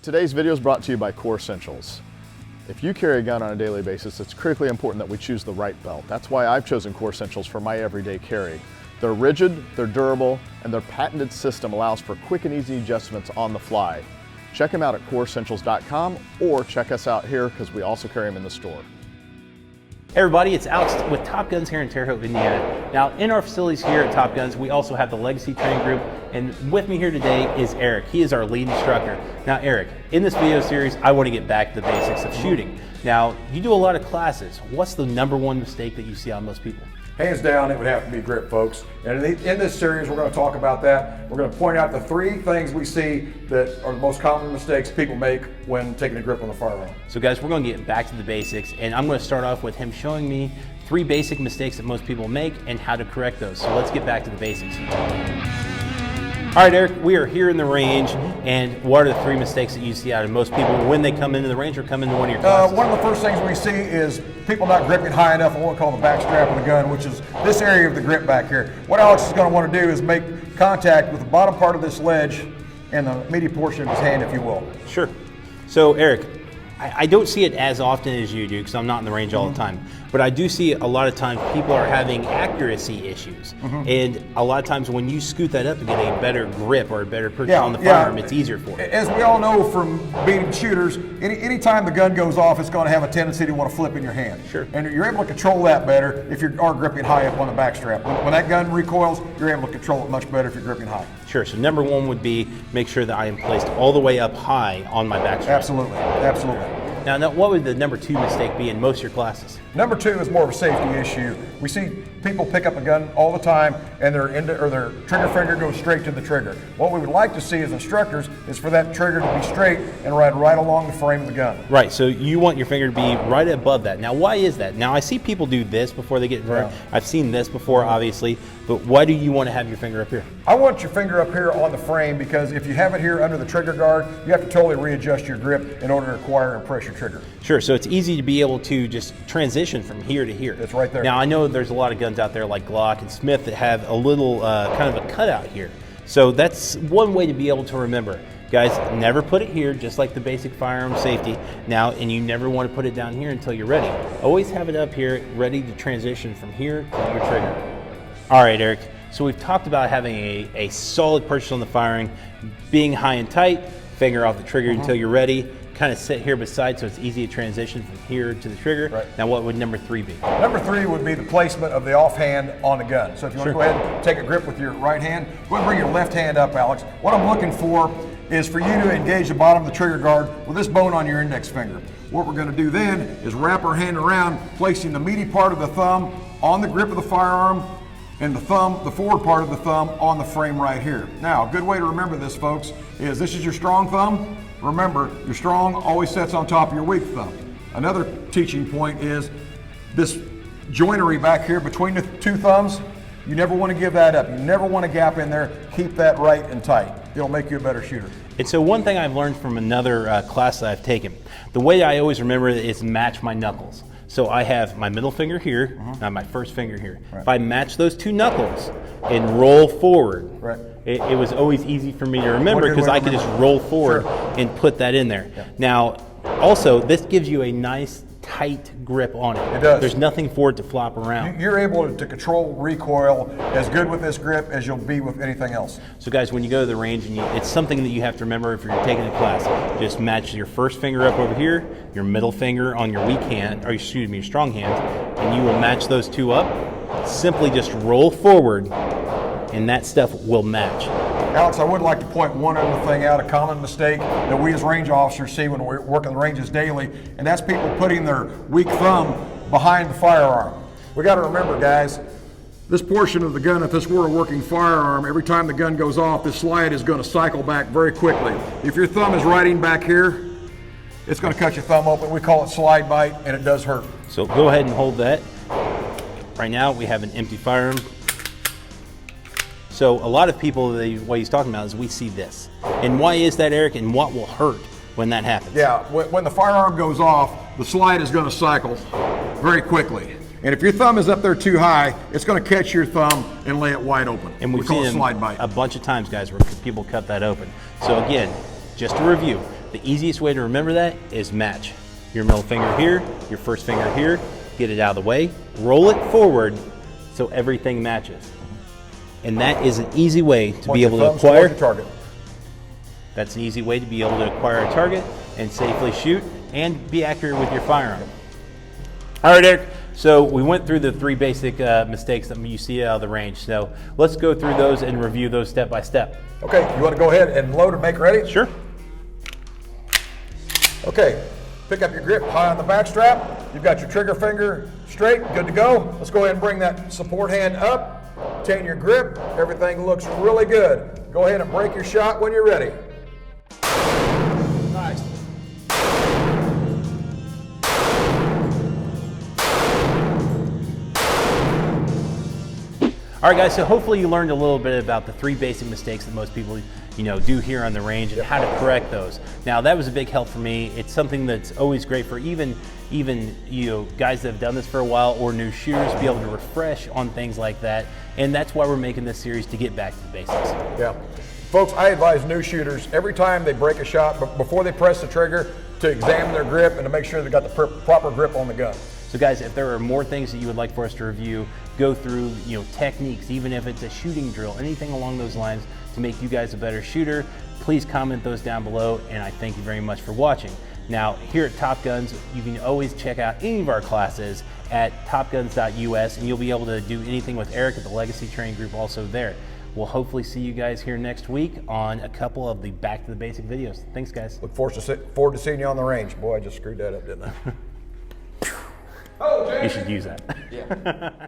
Today's video is brought to you by Core Essentials. If you carry a gun on a daily basis, it's critically important that we choose the right belt. That's why I've chosen Core Essentials for my everyday carry. They're rigid, they're durable, and their patented system allows for quick and easy adjustments on the fly. Check them out at coreessentials.com or check us out here because we also carry them in the store. Hey everybody, it's Alex with Top Guns here in Terre Haute, Indiana. Now, in our facilities here at Top Guns, we also have the Legacy Training Group, and with me here today is Eric. He is our lead instructor. Now, Eric, in this video series, I want to get back to the basics of shooting. Now, you do a lot of classes. What's the #1 mistake that you see on most people? Hands down, it would have to be grip, folks. And in this series, we're going to talk about that. We're going to point out the 3 things we see that are the most common mistakes people make when taking a grip on the firearm. So guys, we're going to get back to the basics, and I'm going to start off with him showing me 3 basic mistakes that most people make and how to correct those. So let's get back to the basics. All right, Eric, we are here in the range, and what are the 3 mistakes that you see out of most people when they come into the range or come into one of your classes? One of the first things we see is people not gripping high enough on what we call the back strap of the gun, which is this area of the grip back here. What Alex is going to want to do is make contact with the bottom part of this ledge and the meaty portion of his hand, if you will. Sure. So, Eric, I don't see it as often as you do because I'm not in the range all the time, but I do see a lot of times people are having accuracy issues, and a lot of times when you scoot that up to get a better grip or a better purchase on the firearm, it's easier for it. As we all know from beating shooters, anytime the gun goes off, it's going to have a tendency to want to flip in your hand. Sure. And you're able to control that better if you are gripping high up on the back strap. When that gun recoils, you're able to control it much better if you're gripping high. Sure, so #1 would be make sure that I am placed all the way up high on my back strap. Absolutely, absolutely. Now, what would the #2 mistake be in most of your classes? #2 is more of a safety issue. We see people pick up a gun all the time and their trigger finger goes straight to the trigger. What we would like to see as instructors is for that trigger to be straight and ride right along the frame of the gun. Right, so you want your finger to be right above that. Now, why is that? Now, I see people do this before they get in front. I've seen this before, obviously, but why do you want to have your finger up here? I want your finger up here on the frame because if you have it here under the trigger guard, you have to totally readjust your grip in order to acquire and press your trigger. Sure, so it's easy to be able to just transition from here to here. It's right there. Now, I know there's a lot of guns out there like Glock and Smith that have a little kind of a cutout here. So that's one way to be able to remember. Guys, never put it here, just like the basic firearm safety. Now, and you never want to put it down here until you're ready. Always have it up here, ready to transition from here to your trigger. All right, Eric, so we've talked about having a solid purchase on the firing, being high and tight, finger off the trigger until you're ready, kind of sit here beside so it's easy to transition from here to the trigger. Right. Now, what would #3 be? #3 would be the placement of the offhand on the gun. So if you want to go ahead and take a grip with your right hand, go ahead and bring your left hand up, Alex. What I'm looking for is for you to engage the bottom of the trigger guard with this bone on your index finger. What we're going to do then is wrap our hand around, placing the meaty part of the thumb on the grip of the firearm and the forward part of the thumb on the frame right here. Now, a good way to remember this, folks, is this is your strong thumb. Remember, your strong always sits on top of your weak thumb. Another teaching point is this joinery back here between the 2 thumbs, you never want to give that up. You never want to gap in there. Keep that right and tight. It'll make you a better shooter. And so one thing I've learned from another class that I've taken, the way I always remember it is match my knuckles. So I have my middle finger here, my first finger here. Right. If I match those 2 knuckles and roll forward, it was always easy for me to remember because I could just roll forward and put that in there. Yeah. Now, also, this gives you a nice tight grip on it. It does. There's nothing for it to flop around. You're able to control recoil as good with this grip as you'll be with anything else. So guys, when you go to the range, and it's something that you have to remember if you're taking a class. Just match your first finger up over here, your middle finger on your weak hand, or excuse me, your strong hand, and you will match those 2 up. Simply just roll forward, and that stuff will match. Alex, I would like to point one other thing out, a common mistake that we as range officers see when we're working the ranges daily, and that's people putting their weak thumb behind the firearm. We got to remember, guys, this portion of the gun, if this were a working firearm, every time the gun goes off, this slide is going to cycle back very quickly. If your thumb is riding back here, it's going to cut your thumb open. We call it slide bite, and it does hurt. So go ahead and hold that. Right now, we have an empty firearm. So a lot of people, what he's talking about is we see this. And why is that, Eric, and what will hurt when that happens? Yeah, when the firearm goes off, the slide is going to cycle very quickly. And if your thumb is up there too high, it's going to catch your thumb and lay it wide open. And we've seen a bunch of times, guys, where people cut that open. So again, just to review, The easiest way to remember that is match. Your middle finger here, your first finger here, get it out of the way, roll it forward so everything matches. And that is an easy way to be able to acquire the target. That's an easy way to be able to acquire a target and safely shoot and be accurate with your firearm. All right, Eric. So we went through the 3 basic mistakes that you see out of the range. So let's go through those and review those step by step. Okay, you want to go ahead and load and make ready? Sure. Okay, pick up your grip high on the back strap. You've got your trigger finger straight, good to go. Let's go ahead and bring that support hand up. Obtain your grip. Everything looks really good. Go ahead and break your shot when you're ready. Nice. All right, guys, so hopefully you learned a little bit about the 3 basic mistakes that most people do here on the range and how to correct those. Now, that was a big help for me. It's something that's always great for even guys that have done this for a while or new shooters to be able to refresh on things like that. And that's why we're making this series, to get back to the basics. Yeah. Folks, I advise new shooters every time they break a shot, before they press the trigger, to examine their grip and to make sure they got the proper grip on the gun. So guys, if there are more things that you would like for us to review, go through techniques, even if it's a shooting drill, anything along those lines to make you guys a better shooter, please comment those down below, and I thank you very much for watching. Now, here at Top Guns, you can always check out any of our classes at topguns.us, and you'll be able to do anything with Eric at the Legacy Training Group also there. We'll hopefully see you guys here next week on a couple of the Back to the Basic videos. Thanks, guys. Look forward to seeing you on the range. Boy, I just screwed that up, didn't I? You should use that. Yeah.